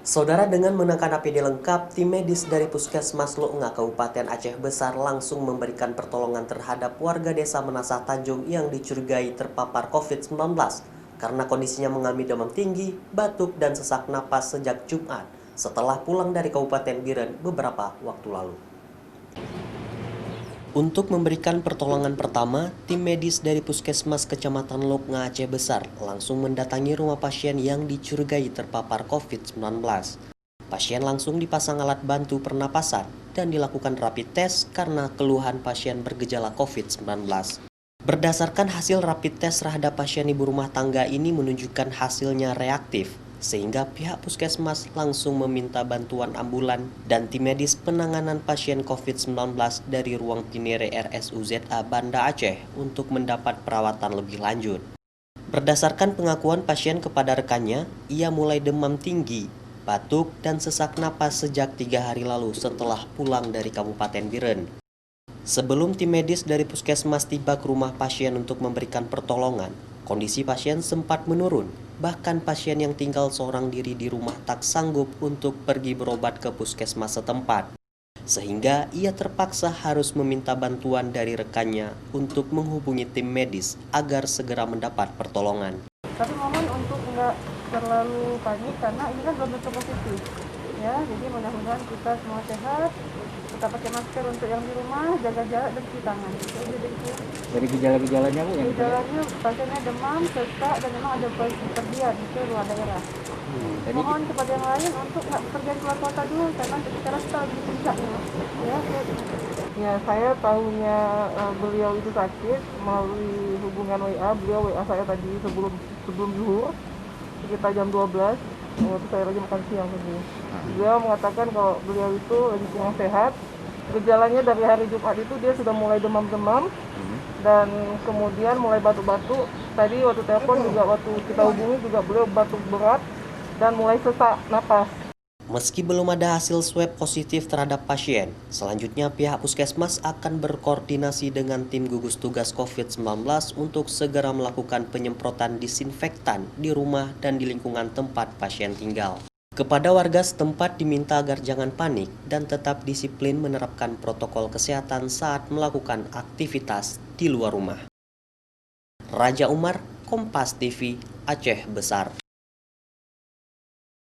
Saudara, dengan mengenakan APD lengkap, tim medis dari Puskesmas Loenga Kabupaten Aceh Besar langsung memberikan pertolongan terhadap warga desa Menasah Tanjung yang dicurigai terpapar COVID-19 karena kondisinya mengalami demam tinggi, batuk, dan sesak napas sejak Jumat setelah pulang dari Kabupaten Biren beberapa waktu lalu. Untuk memberikan pertolongan pertama, tim medis dari Puskesmas Kecamatan Loenga Aceh Besar langsung mendatangi rumah pasien yang dicurigai terpapar COVID-19. Pasien langsung dipasang alat bantu pernapasan dan dilakukan rapid test karena keluhan pasien bergejala COVID-19. Berdasarkan hasil rapid test terhadap pasien ibu rumah tangga ini menunjukkan hasilnya reaktif, sehingga pihak puskesmas langsung meminta bantuan ambulan dan tim medis penanganan pasien COVID-19 dari ruang Tinere RSUZA Banda Aceh untuk mendapat perawatan lebih lanjut. Berdasarkan pengakuan pasien kepada rekannya, ia mulai demam tinggi, batuk, dan sesak napas sejak 3 hari lalu setelah pulang dari Kabupaten Biren. Sebelum tim medis dari puskesmas tiba ke rumah pasien untuk memberikan pertolongan, kondisi pasien sempat menurun. Bahkan pasien yang tinggal seorang diri di rumah tak sanggup untuk pergi berobat ke puskesmas setempat. Sehingga ia terpaksa harus meminta bantuan dari rekannya untuk menghubungi tim medis agar segera mendapat pertolongan. Tapi mohon untuk nggak terlalu panik karena ini kan belum tentu positif. Ya, jadi mudah-mudahan kita semua sehat. Kita pakai masker untuk yang di rumah, jaga jarak dan cuci tangan. Dari gejala-gejalanya Bu yang gejalanya pasiennya demam, sesak, dan memang ada pergian ke luar daerah. Mohon kepada yang lain untuk nggak pergian keluar kota dulu karena kita rasa lagi puncaknya. Ya, saya tahunya beliau itu sakit melalui hubungan WA. Beliau WA saya tadi sebelum zuhur sekitar jam 12 waktu saya lagi makan siang tadi. Beliau mengatakan kalau beliau itu lagi kurang sehat. Gejalanya dari hari Jumat itu dia sudah mulai demam-demam dan kemudian mulai batuk-batuk. Tadi waktu telepon juga, waktu kita hubungi juga beliau batuk berat dan mulai sesak napas. Meski belum ada hasil swab positif terhadap pasien, selanjutnya pihak puskesmas akan berkoordinasi dengan tim gugus tugas COVID-19 untuk segera melakukan penyemprotan disinfektan di rumah dan di lingkungan tempat pasien tinggal. Kepada warga setempat diminta agar jangan panik dan tetap disiplin menerapkan protokol kesehatan saat melakukan aktivitas di luar rumah. Raja Umar, Kompas TV, Aceh Besar.